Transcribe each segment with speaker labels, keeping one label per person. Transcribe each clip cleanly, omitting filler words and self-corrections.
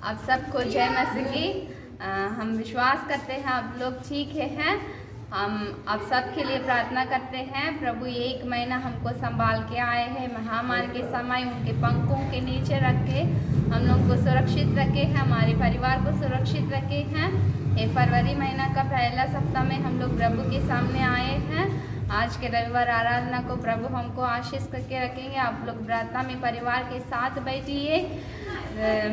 Speaker 1: आप सबको जय मसीह की। हम विश्वास करते हैं आप लोग ठीक हैं। हम आप सब के लिए प्रार्थना करते हैं। प्रभु ये 1 महीना हमको संभाल के आए हैं। महामारी के समय उनके पंखों के नीचे रख के हम लोग को सुरक्षित रखे हैं, हमारे परिवार को सुरक्षित रखे हैं। ये फरवरी महीना का पहला सप्ताह में हम लोग प्रभु के सामने आए हैं। आज के रविवार आराधना को प्रभु हमको आशीष करके रखेंगे। आप लोग प्रार्थना में परिवार के साथ बैठिए,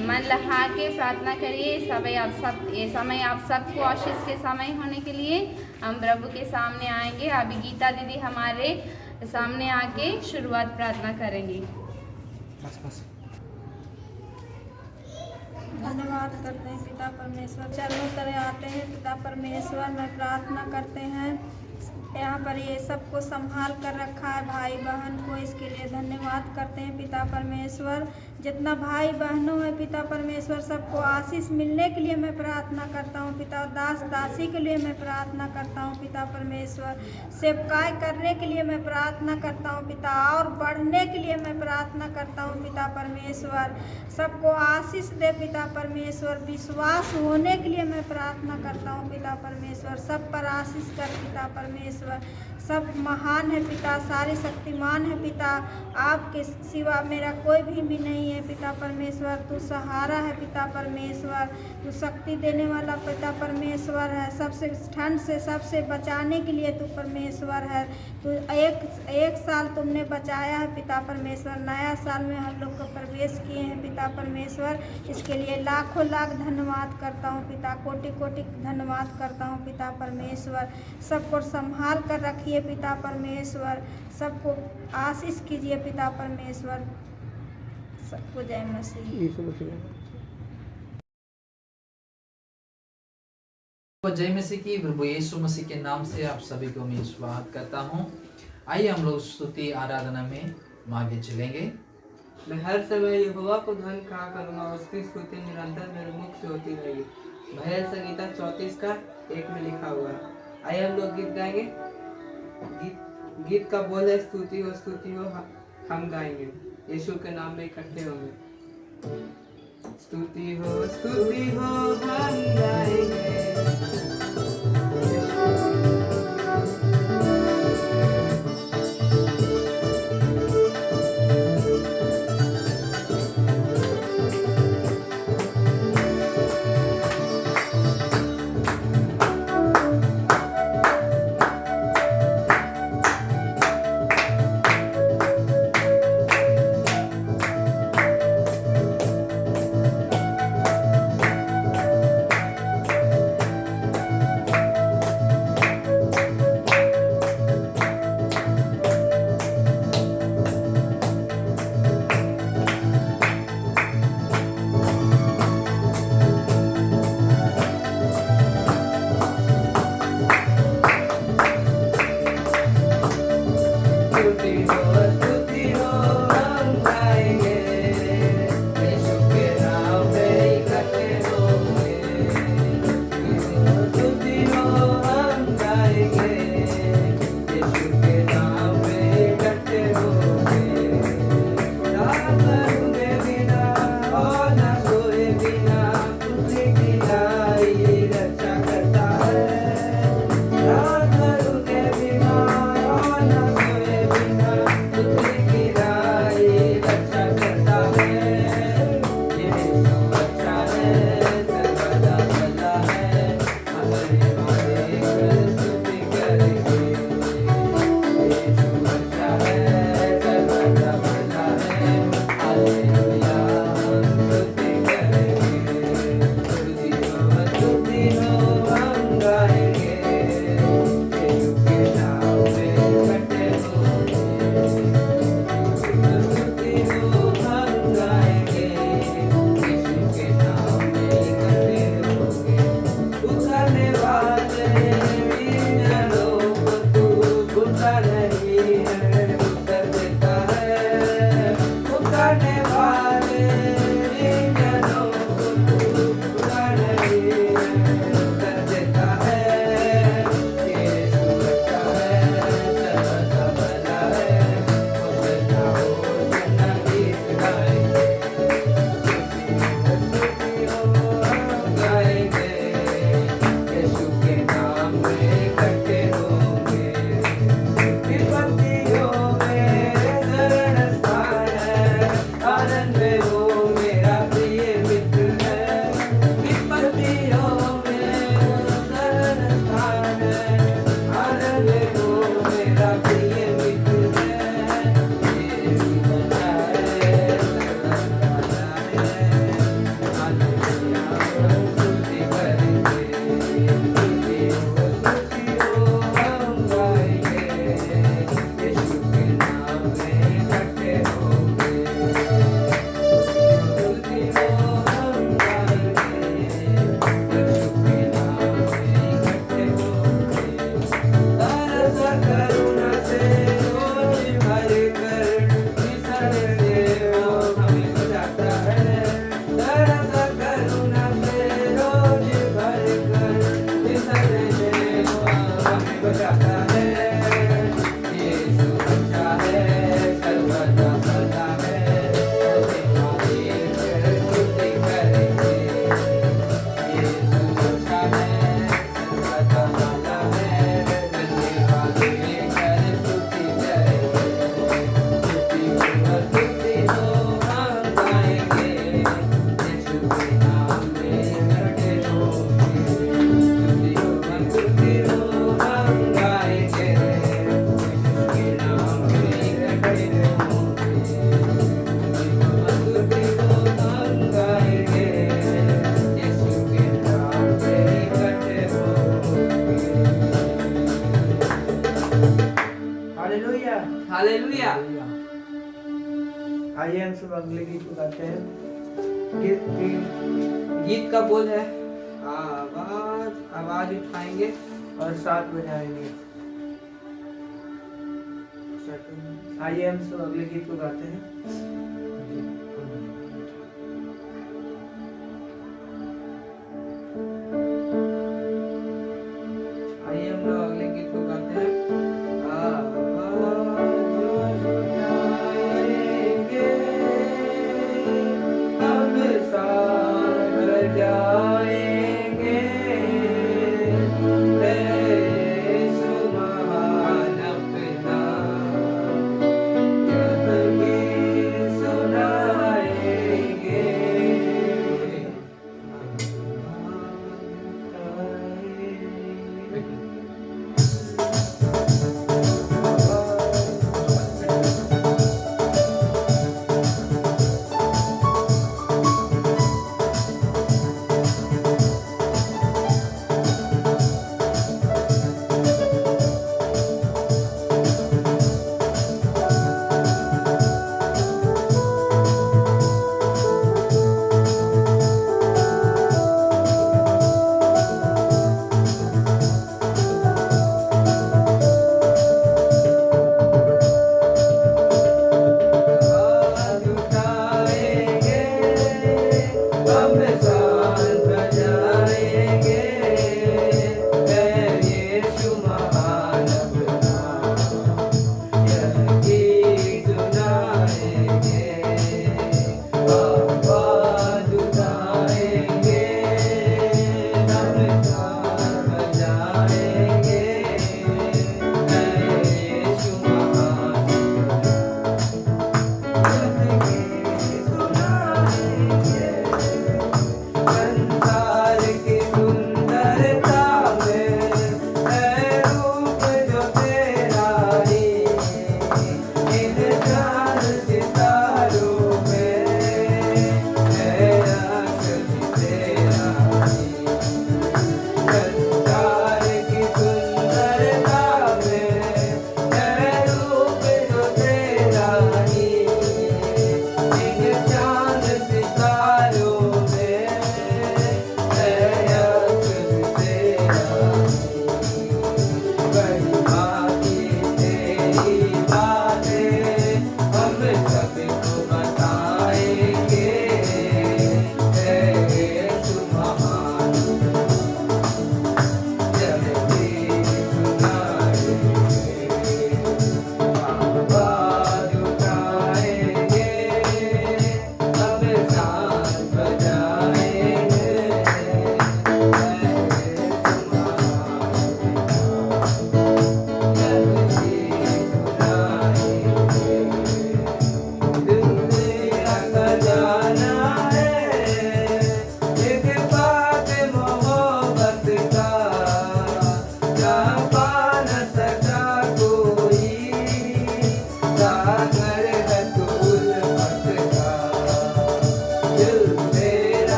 Speaker 1: मन लगा के प्रार्थना करिए। ये समय आप सबको आशीष के समय होने के लिए हम प्रभु के सामने आएंगे। अभी गीता दीदी हमारे सामने आके शुरुआत प्रार्थना करेंगी।
Speaker 2: बस
Speaker 3: धन्यवाद करते हैं पिता परमेश्वर। चरणों तरह आते हैं पिता परमेश्वर में प्रार्थना करते हैं। यहाँ पर ये सबको संभाल कर रखा है, भाई बहन को, इसके लिए धन्यवाद करते हैं पिता परमेश्वर। जितना भाई बहनों है पिता परमेश्वर, सबको आशीष मिलने के लिए मैं प्रार्थना करता हूँ पिता। दास दासी के लिए मैं प्रार्थना करता हूँ पिता परमेश्वर। सेवकाई करने के लिए मैं प्रार्थना करता हूँ पिता, और बढ़ने के लिए मैं प्रार्थना करता हूँ पिता परमेश्वर। सबको आशीष दे पिता परमेश्वर। विश्वास होने के लिए मैं प्रार्थना करता हूँ पिता परमेश्वर। सब पर आशीष कर पिता परमेश्वर। सब महान है पिता, सारे शक्तिमान है पिता। आपके सिवा मेरा कोई भी नहीं है पिता परमेश्वर। तू सहारा है पिता परमेश्वर। तू शक्ति देने वाला पिता परमेश्वर है। सबसे ठंड से सबसे बचाने के लिए तू परमेश्वर है। तू एक साल तुमने बचाया है पिता परमेश्वर। नया साल में हम लोग को प्रवेश किए हैं पिता परमेश्वर। इसके लिए लाखों लाख धन्यवाद करता हूँ पिता। कोटि कोटि धन्यवाद करता हूँ पिता परमेश्वर। सबको संभाल कर रखिए पिता परमेश्वर। सबको आशीष कीजिए पिता परमेश्वर। सबको जय मसीह।
Speaker 2: जय मसीह की। प्रभु यीशु मसीह के नाम से आप सभी को मैं स्वागत करता हूँ। आइए हम लोग स्तुति आराधना में आगे चलेंगे।
Speaker 4: मैं हर समय यहोवा को धन कहा करूँगा, उसकी स्तुति निरंतर मेरे मुख से होती रहेगी। भजन संगीता 34 का 1 में लिखा हुआ है। आइए हम लोग गीत गाएंगे। गीत का बोल है स्तुति हो हम गाएंगे। यीशु के नाम में इकट्ठे होंगे। स्तुति हो हम गाएंगे। हालेलुया।
Speaker 5: आइए हम सब अगले गीत को गाते हैं।
Speaker 4: गीत का बोल है आवाज आवाज उठाएंगे
Speaker 5: और साथ बजाएंगे। आइए हम सब अगले गीत को गाते हैं।
Speaker 4: आइए हम लोग अगले गीत को गाते हैं।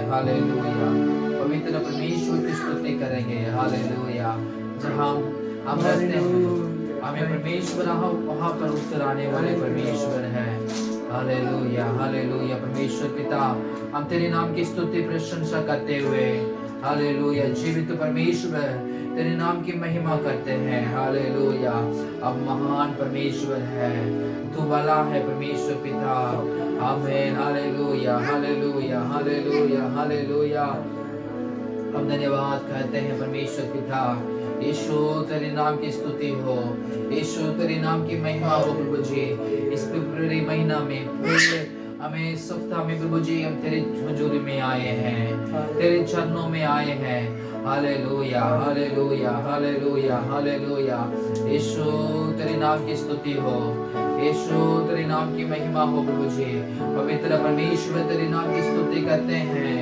Speaker 2: हालेलुया। पवित्र परमेश्वर की स्तुति करेंगे। हालेलुया। जहाँ हम रहते हैं हमें परमेश्वर वहाँ पर उतर आने वाले परमेश्वर है। Hallelujah hallelujah. परमेश्वर पिता, हम तेरे नाम की स्तुति प्रशंसा करते हुए हालेलुया जीवित परमेश्वर तेरे नाम की महिमा करते हैं। हालेलुया। अब महान परमेश्वर है, तू भला है परमेश्वर पिता। आमीन। Hallelujah hallelujah hallelujah hallelujah. हम धन्यवाद कहते हैं परमेश्वर पिता। यीशु तेरे नाम की स्तुति हो, यीशु तेरे नाम की महिमा हो प्रभु जी। इस फरवरी महीना में पूरे हमें इस सप्ताह में प्रभु जी हम तेरे हुजूरी में आए हैं, तेरे चरणों में आए हैं। Hallelujah hallelujah hallelujah hallelujah. यीशु तेरे नाम की स्तुति हो, यीशु तेरे नाम की महिमा हो प्रभु जी। पवित्र परमेश्वर तेरे नाम की स्तुति करते हैं।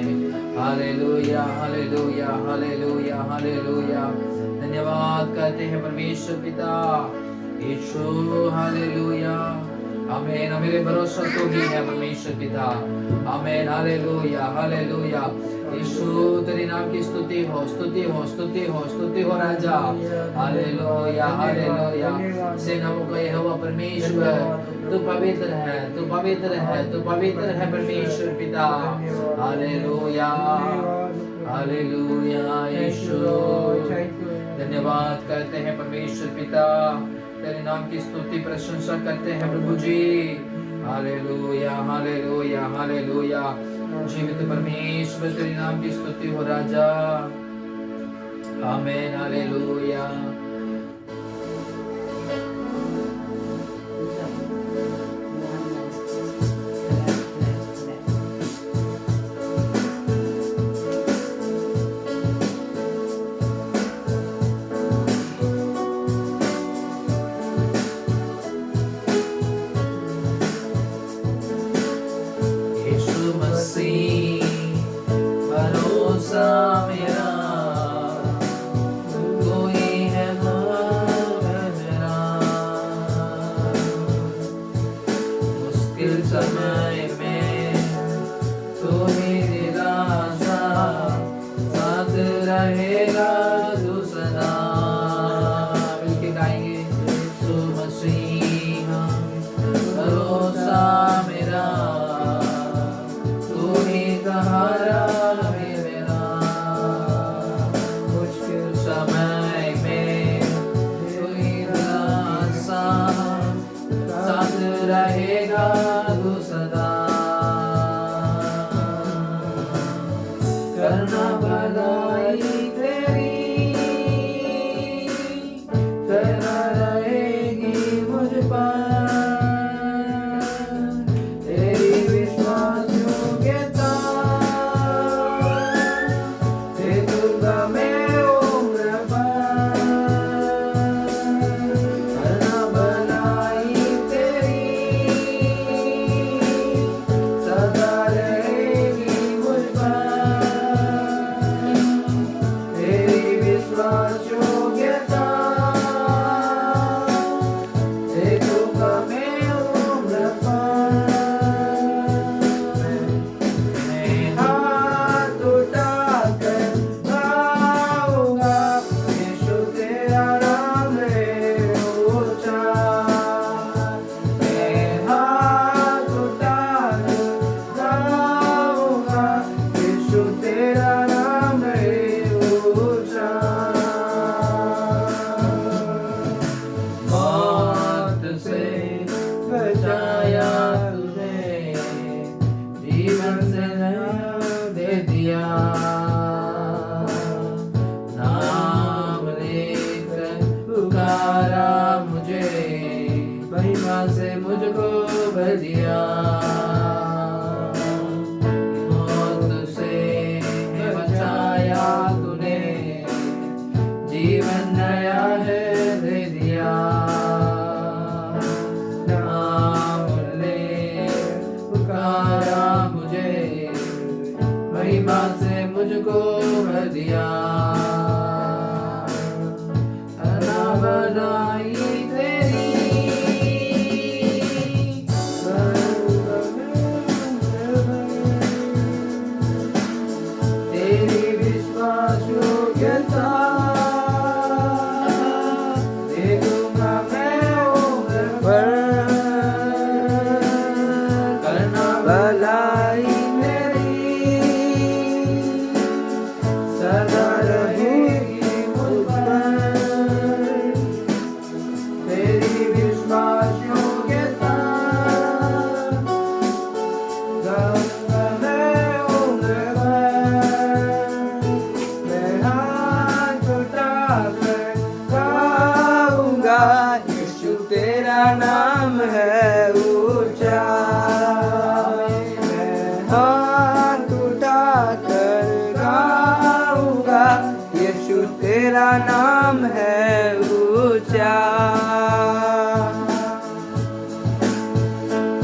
Speaker 2: Hallelujah hallelujah hallelujah hallelujah. धन्यवाद कहते हैं परमेश्वर पिता। यीशु हालेलुया। आमीन। मेरे भरोसा तो ही है परमेश्वर पिता। आमीन। Hallelujah hallelujah. यीशु तेरे नाम की स्तुति हो, स्तुति हो, स्तुति हो, स्तुति हो राजा। Hallelujah hallelujah. सेनाओं का यहोवा परमेश्वर, तू पवित्र है, तू पवित्र है, तू पवित्र है परमेश्वर पिता। Hallelujah hallelujah. यीशु धन्यवाद करते हैं परमेश्वर पिता, तेरे नाम की स्तुति प्रशंसा करते हैं प्रभु जी। Hallelujah hallelujah hallelujah. जीवित परमेश्वर तेरे नाम की स्तुति हो राजा। आमीन। हालेलुया। भरोसा मेरा कोई है मेरा, मुश्किल समय में तू ही दिलासा, साथ रहेगा तू सदा। मिलके गाएंगे। यीशु मसीह भरोसा मेरा, तू ही सहारा रहेगा तू सदा। करना भलाई तेरी, करना रहेगी मुझ पर, तेरी विश्वास योग्यता दे दूंगा मैं उम्र भर। करना भलाई से मुझको भर दिया। मौत से बचाया तूने, जीवन नया है दे दिया। नाम ले पुकारा मुझे, महिमा से मुझको भर दिया। बनाई दे दूंगा मैं
Speaker 4: तेरा नाम है ऊंचा। मैं हाथ उठा कर गाऊंगा, यीशु तेरा नाम है ऊंचा।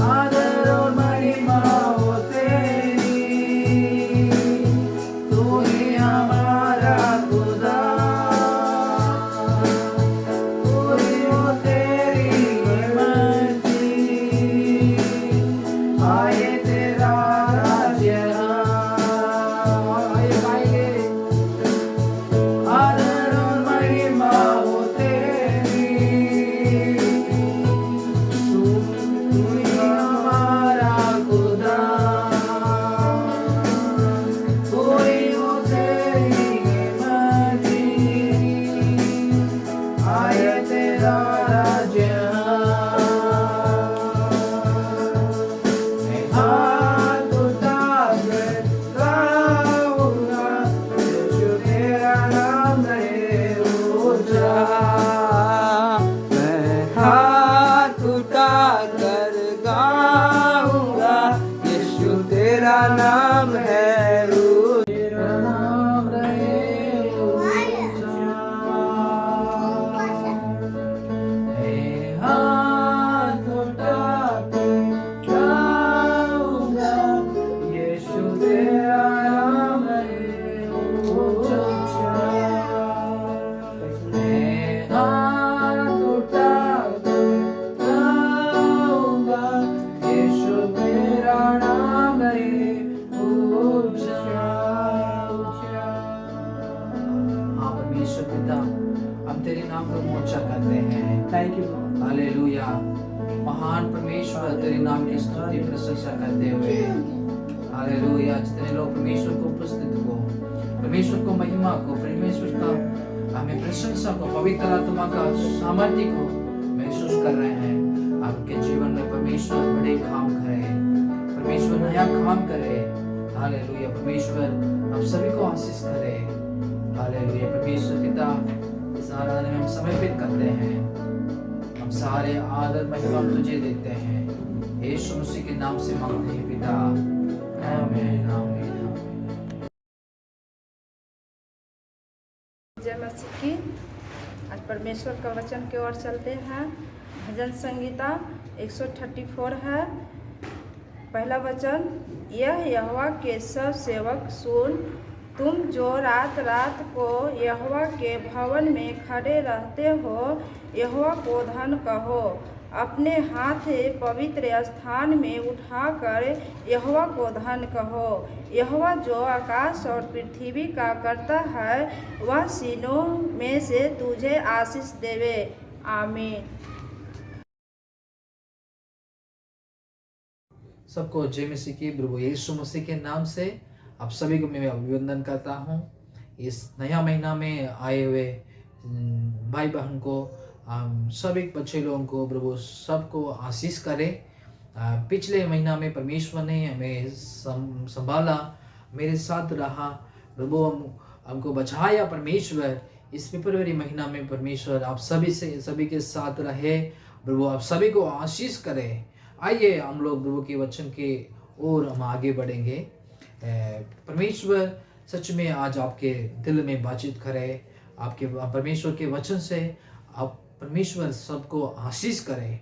Speaker 4: आदर और महिमा हो तेरी, तू ही हमारा खुदा। पूरी हो तेरी मर्जी, आए तेरा राज्य। आए गाएंगे। आदर और महिमा हो तेरी, तू ही हमारा खुदा। पूरी हो तेरी मर्जी, आए तेरा राज्य। मैं हाथ उठाकर गाऊंगा, यीशु तेरा नाम है ऊंचा। मैं हाथ उठाकर गाऊंगा, यीशु तेरा नाम है ऊंचा। तेरा नाम रहे ऊंचा। मैं हाथ उठाकर गाऊंगा, यीशु तेरा नाम है ऊंचा। मैं हाथ उठाकर गाऊंगा, यीशु तेरा नाम है ऊंचा।
Speaker 2: हाँ परमेश्वर पिता, हम तेरे नाम को ऊंचा करते हैं।
Speaker 5: Thank you.
Speaker 2: हालेलुया। महान परमेश्वर, तेरे नाम की स्तुति प्रशंसा करते हुए हालेलुया। जितने लोग परमेश्वर को उपस्थित को, परमेश्वर को महिमा को, परमेश्वर का हमें प्रशंसा को, पवित्र आत्मा का सामर्थ्य को महसूस कर रहे हैं, आपके जीवन में परमेश्वर बड़े काम करे, परमेश्वर नया काम करे। हालेलुया। परमेश्वर हम सभी को आशीष करे। हालेलुया। परमेश्वर पिता, इस आराधना में हम समर्पित करते हैं। हम सारे आदर महिमा तुझे देते हैं, यीशु मसीह के नाम से मांगते हैं पिता। आमीन आमीन आमीन।
Speaker 3: जय मसीह की। आज परमेश्वर का वचन की ओर चलते हैं। भजन संगीता 134 है। पहला वचन, यह यहोवा के सब सेवक सुन, तुम जो रात रात को यहोवा के भवन में खड़े रहते हो, यहोवा को धन कहो। अपने हाथ पवित्र स्थान में उठाकर यहोवा को धन कहो। यहोवा जो आकाश और पृथ्वी का करता है, वह सीनों में से तुझे आशीष देवे। आमीन।
Speaker 2: सबको जय मसीह की। प्रभु यीशु मसीह के नाम से आप सभी को मैं अभिवंदन करता हूँ। इस नया महीना में आए हुए भाई बहन को, सभी बच्चे लोगों को प्रभु सबको आशीष करे। पिछले महीना में परमेश्वर ने हमें संभाला, मेरे साथ रहा, प्रभु हमको बचाया। परमेश्वर इस फरवरी महीना में परमेश्वर आप सभी के साथ रहे, प्रभु आप सभी को आशीष करे। आइए हम लोग प्रभु के वचन के ओर हम आगे बढ़ेंगे। परमेश्वर सच में आज आपके दिल में बातचीत करे, आपके परमेश्वर के वचन से आप परमेश्वर सबको आशीष करे।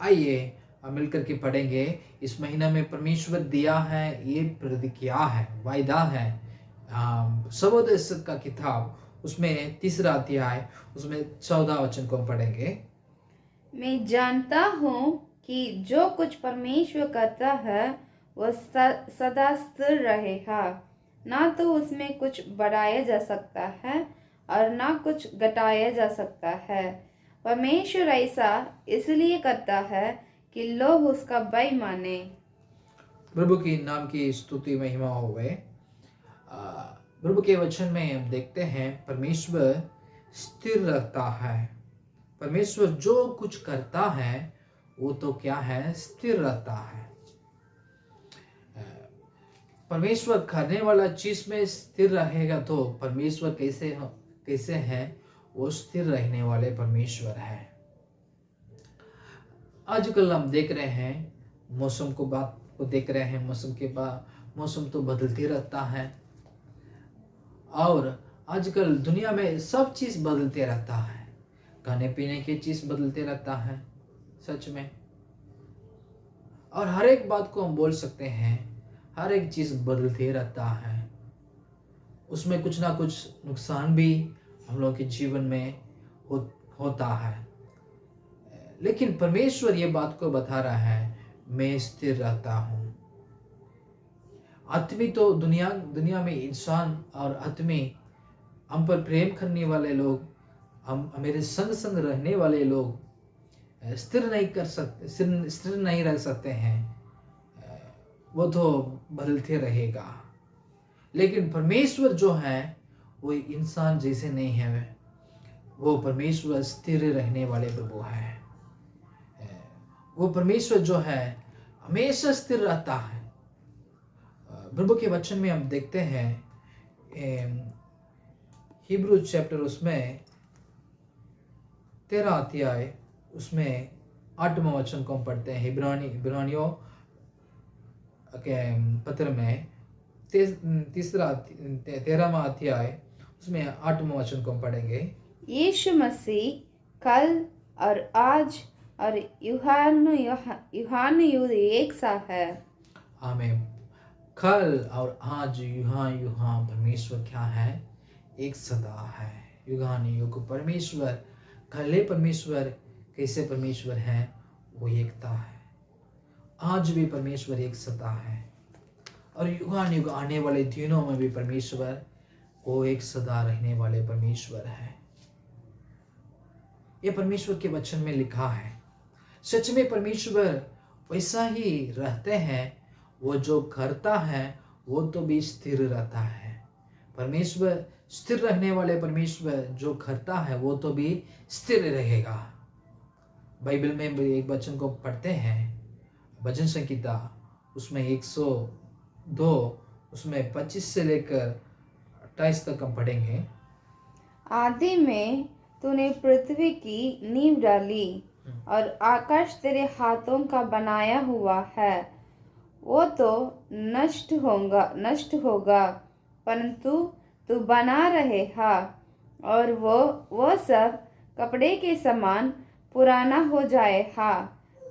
Speaker 2: आइए हम मिलकर के पढ़ेंगे। इस महीना में परमेश्वर दिया है, ये प्रतिज्ञा है, वायदा है। सबोपदेश का किताब उसमें 3 अध्याय उसमें 14 वचन को हम पढ़ेंगे।
Speaker 1: मैं जानता हूँ कि जो कुछ परमेश्वर करता है वह सदा स्थिर रहेगा, ना तो उसमें कुछ बढ़ाया जा सकता है और ना कुछ घटाया जा सकता है। परमेश्वर ऐसा इसलिए करता है कि लोग उसका भय माने।
Speaker 2: प्रभु के नाम की स्तुति महिमा होवे। प्रभु के वचन में हम देखते हैं परमेश्वर स्थिर रहता है। परमेश्वर जो कुछ करता है वो तो क्या है, स्थिर रहता है। परमेश्वर करने वाला चीज में स्थिर रहेगा तो परमेश्वर कैसे हैं, वो स्थिर रहने वाले परमेश्वर है। आजकल हम देख रहे हैं मौसम को बात को देख रहे हैं, मौसम तो बदलते रहता है और आजकल दुनिया में सब चीज़ बदलते रहता है, खाने पीने की चीज़ बदलते रहता है सच में। और हर एक बात को हम बोल सकते हैं, हर एक चीज़ बदलते रहता है, उसमें कुछ ना कुछ नुकसान भी हम लोगों के जीवन में होता है। लेकिन परमेश्वर ये बात को बता रहा है, मैं स्थिर रहता हूँ। आत्मी तो दुनिया में इंसान और आत्मी हम पर प्रेम करने वाले लोग, हम मेरे संग रहने वाले लोग स्थिर नहीं रह सकते हैं, वो तो बदलते रहेगा। लेकिन परमेश्वर जो है वो इंसान जैसे नहीं है, वो परमेश्वर स्थिर रहने वाले प्रभु है। वो परमेश्वर जो है हमेशा स्थिर रहता है। प्रभु के वचन में हम देखते हैं हिब्रू चैप्टर उसमें 13 अध्याय उसमें 8वां वचन को हम पढ़ते हैं। इब्रानियों के पत्र में 13वां अध्याय उसमें 8वां वचन को हम पढ़ेंगे।
Speaker 1: यीशु मसीह कल और आज और युहानुयुग एक सा है।
Speaker 2: आमीन। कल और आज युहान परमेश्वर क्या है? एक सदा है। युगानुयुग परमेश्वर, कल परमेश्वर कैसे परमेश्वर है? वो एकता है। आज भी परमेश्वर एक सदा है और युगानुयुग आने वाले दिनों में भी परमेश्वर वो एक सदा रहने वाले परमेश्वर है। ये परमेश्वर के वचन में लिखा है। सच में परमेश्वर वैसा ही रहते हैं। वो जो करता है वो तो भी स्थिर रहता है। परमेश्वर स्थिर रहने वाले परमेश्वर जो करता है वो तो भी स्थिर रहेगा। बाइबल में एक वचन को पढ़ते हैं, भजन संहिता उसमें 102 उसमें 25 से लेकर 28 तक हम पढ़ेंगे।
Speaker 1: आदि में तूने पृथ्वी की नींव डाली और आकाश तेरे हाथों का बनाया हुआ है। वो तो नष्ट होगा परंतु तू बना रहेगा, और वो सब कपड़े के समान पुराना हो जाएगा।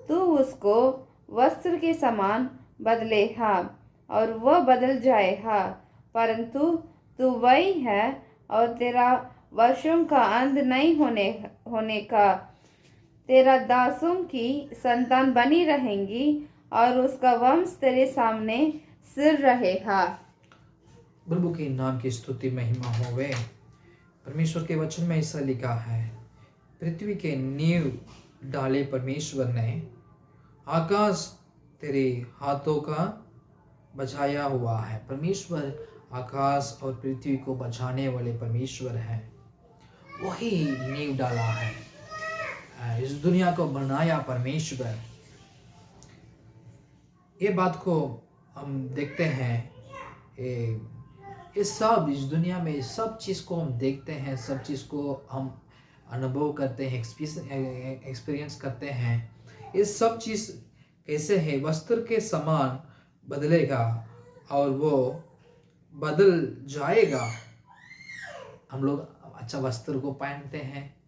Speaker 1: तू उसको वस्त्र के समान बदलेगा और वह बदल जाएगा, परंतु तू वही है और तेरा वर्षों का अंत नहीं होने का। तेरा दासों की संतान बनी रहेंगी और उसका वंश तेरे सामने स्थिर रहेगा।
Speaker 2: प्रभु के नाम की स्तुति महिमा होवे। परमेश्वर के वचन में ऐसा लिखा है, पृथ्वी के नींव डाले परमेश्वर ने, आकाश तेरे हाथों का बचाया हुआ है। परमेश्वर आकाश और पृथ्वी को बचाने वाले परमेश्वर है। वही नींव डाला है, इस दुनिया को बनाया परमेश्वर। ये बात को हम देखते हैं, ये सब इस दुनिया में सब चीज़ को हम देखते हैं, सब चीज़ को हम अनुभव करते हैं, एक्सपीरियंस करते हैं। ये सब चीज़ कैसे है? वस्त्र के समान बदलेगा और वो बदल जाएगा। हम लोग अच्छा वस्त्र को पहनते हैं,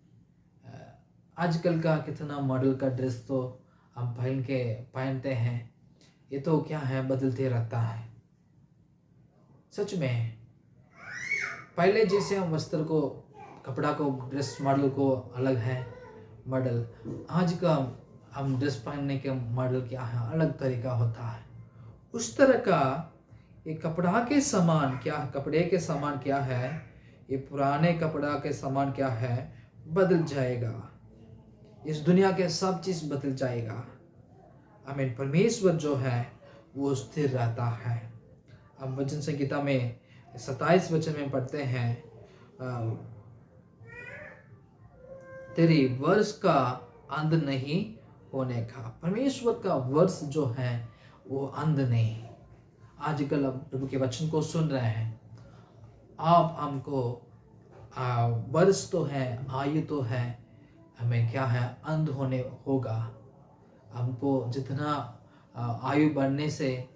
Speaker 2: आजकल का कितना मॉडल का ड्रेस तो हम पहनते हैं, ये तो क्या है, बदलते रहता है। सच में पहले जैसे हम वस्त्र को, कपड़ा को, ड्रेस मॉडल को अलग है मॉडल, आज का हम ड्रेस पहनने के मॉडल क्या है, अलग तरीका होता है। उस तरह का ये कपड़े के समान क्या है, ये पुराने कपड़ा के समान क्या है, बदल जाएगा। इस दुनिया के सब चीज़ बदल जाएगा। आमीन। परमेश्वर जो है वो स्थिर रहता है। हम वचन संहिता में 27 वचन में पढ़ते हैं, तेरी वर्ष का अंत नहीं होने का। परमेश्वर का वर्ष जो है वो अंत नहीं। आजकल अब प्रभु के वचन को सुन रहे हैं आप, हमको वर्ष तो है, आयु तो है, हमें क्या है, अंत होगा। हमको जितना आयु बढ़ने से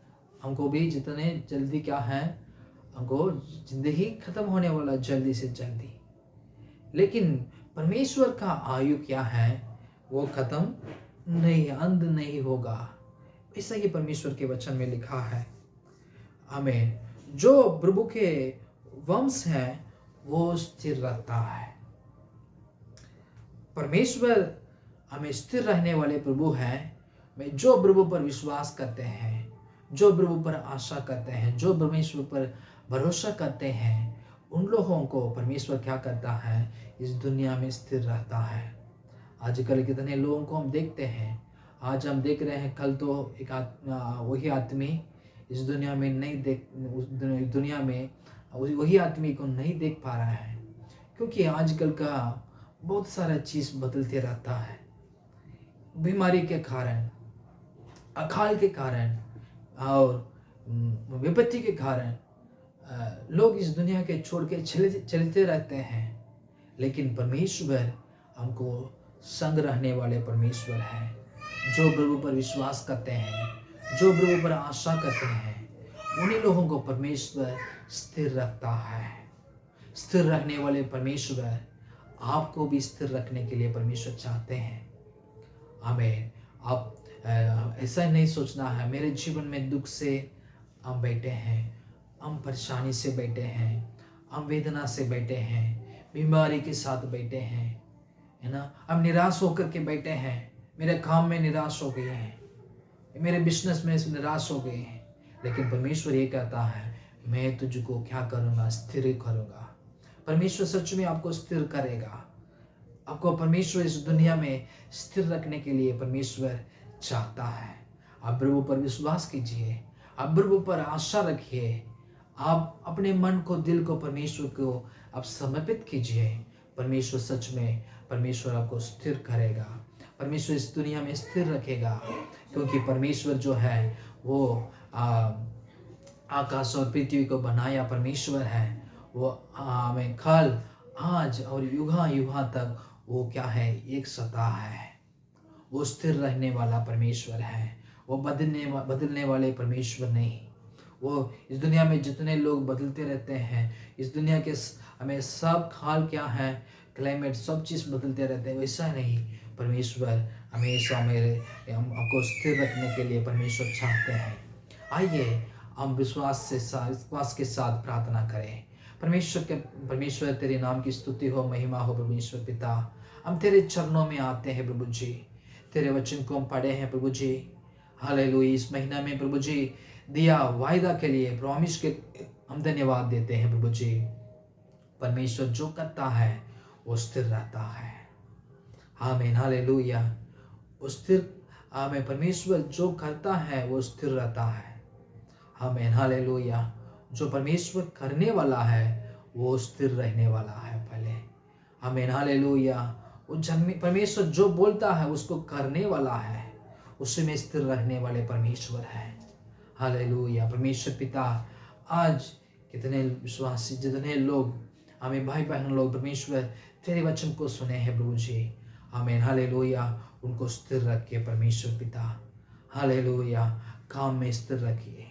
Speaker 2: हमको भी जितने जल्दी क्या है, हमको जिंदगी खत्म होने वाला जल्दी से जल्दी। लेकिन परमेश्वर का आयु क्या है, वो खत्म नहीं, अंत नहीं होगा। ऐसा ही परमेश्वर के वचन में लिखा है। आमीन। जो प्रभु के वंश है वो स्थिर रहता है। परमेश्वर हमें स्थिर रहने वाले प्रभु हैं। में जो प्रभु पर विश्वास करते हैं, जो प्रभु पर आशा करते हैं, जो परमेश्वर पर भरोसा करते हैं, उन लोगों को परमेश्वर क्या करता है, इस दुनिया में स्थिर रहता है। आजकल कितने लोगों को हम देखते हैं, आज हम देख रहे हैं, कल तो एक वही आदमी इस दुनिया में नहीं देख, उस दुनिया में वही आदमी को नहीं देख पा रहा है, क्योंकि आजकल का बहुत सारा चीज़ बदलते रहता है। बीमारी के कारण, अकाल के कारण और विपत्ति के कारण लोग इस दुनिया के छोड़ के चलते रहते हैं। लेकिन परमेश्वर हमको संग रहने वाले परमेश्वर है। जो प्रभु पर विश्वास करते हैं, जो प्रभु पर आशा करते हैं, उन्हीं लोगों को परमेश्वर स्थिर रखता है। स्थिर रहने वाले परमेश्वर आपको भी स्थिर रखने के लिए परमेश्वर चाहते हैं। आमीन। आप ऐसा नहीं सोचना है मेरे जीवन में दुख से हम बैठे हैं, हम परेशानी से बैठे हैं, हम वेदना से बैठे हैं, बीमारी के साथ बैठे हैं, है ना, हम निराश होकर के बैठे हैं, मेरे काम में निराश हो गए हैं, मेरे बिजनेस में निराश हो गए हैं। लेकिन परमेश्वर ये कहता है, मैं तुझको क्या करूँगा, स्थिर करूँगा। परमेश्वर सच में आपको स्थिर करेगा। आपको परमेश्वर इस दुनिया में स्थिर रखने के लिए परमेश्वर चाहता है। आप प्रभु पर विश्वास कीजिए, आप प्रभु पर आशा रखिए, आप अपने मन को, दिल को परमेश्वर को आप समर्पित कीजिए। परमेश्वर सच में, परमेश्वर आपको स्थिर करेगा, परमेश्वर इस दुनिया में स्थिर रखेगा। क्योंकि परमेश्वर जो है वो आकाश और पृथ्वी को बनाया परमेश्वर है। वो हमें कल, आज और युगा युगा तक वो क्या है, एक सता है। वो स्थिर रहने वाला परमेश्वर है। वो बदलने वाले परमेश्वर नहीं। वो इस दुनिया में जितने लोग बदलते रहते हैं, इस दुनिया के हमें सब हाल क्या है, क्लाइमेट सब चीज़ बदलते रहते हैं, वैसा नहीं। परमेश्वर हमेशा हमको स्थिर रखने के लिए परमेश्वर चाहते हैं। आइए हम विश्वास के साथ प्रार्थना करें। परमेश्वर तेरे नाम की स्तुति हो, महिमा हो। परमेश्वर पिता, हम तेरे चरणों में आते हैं प्रभु जी। तेरे वचन को हम पढ़े हैं प्रभु जी। हालेलुया। इस महीना में प्रभु जी दिया वायदा के लिए, प्रॉमिस के हम धन्यवाद देते हैं प्रभु जी। परमेश्वर जो करता है वो स्थिर रहता है। आमीन। हालेलुया। वो स्थिर, आमीन। परमेश्वर जो करता है वो स्थिर रहता है। आमीन। हालेलुया। जो परमेश्वर करने वाला है वो स्थिर रहने वाला है पहले। आमीन। हालेलुया। वो परमेश्वर जो बोलता है उसको करने वाला है, उसमें स्थिर रहने वाले परमेश्वर है। हालेलुया। परमेश्वर पिता, आज कितने विश्वासी, जितने लोग हमें भाई बहन लोग परमेश्वर तेरे वचन को सुने हैं प्रभु जी। आमीन। हालेलुया। उनको स्थिर रखिए परमेश्वर पिता। हालेलुया। काम में स्थिर रखिए,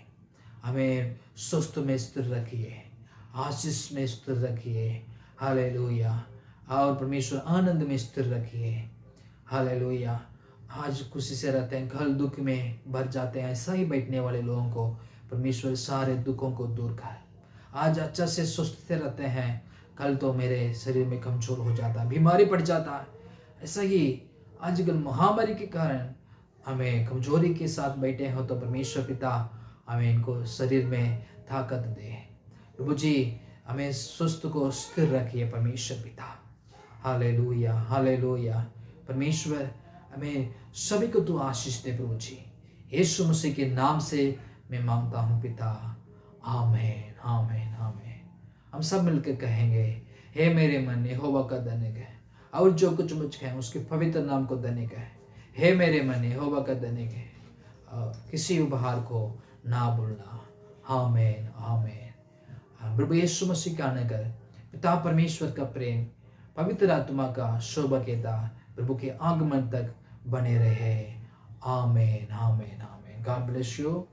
Speaker 2: हमें स्वस्थ में स्थिर रखिए, आशीष में स्थिर रखिए। हालेलुया। और परमेश्वर आनंद में स्थिर रखिए। हालेलुया। आज खुशी से रहते हैं, कल दुख में भर जाते हैं, ऐसा ही बैठने वाले लोगों को परमेश्वर सारे दुखों को दूर कर। आज अच्छा से स्वस्थ से रहते हैं, कल तो मेरे शरीर में कमजोर हो जाता है, बीमारी पड़ जाता है। ऐसा ही आजकल महामारी के कारण हमें कमजोरी के साथ बैठे हो, तो परमेश्वर पिता हमें इनको शरीर में ताकत दे प्रभु जी। हमें स्वस्थ को स्थिर रखिए परमेश्वर पिता। हालेलुया। हालेलुया। परमेश्वर हमें सभी को तू आशीष दे प्रभु जी। यीशु मसीह के नाम से मैं मांगता हूँ पिता। आमीन। आमीन। आमीन। हम सब मिलकर कहेंगे, हे मेरे मन यहोवा का धन्य है, और जो कुछ मुझ है उसके पवित्र नाम को धन्य है। हे मेरे मन यहोवा का धन्य है, किसी उपहार को ना भूलना। आमीन। आमीन। प्रभु यीशु मसीह का नगर, पिता परमेश्वर का प्रेम, पवित्र आत्मा का शोभा के दान प्रभु के आगमन तक बने रहे। Amen amen amen. God bless you.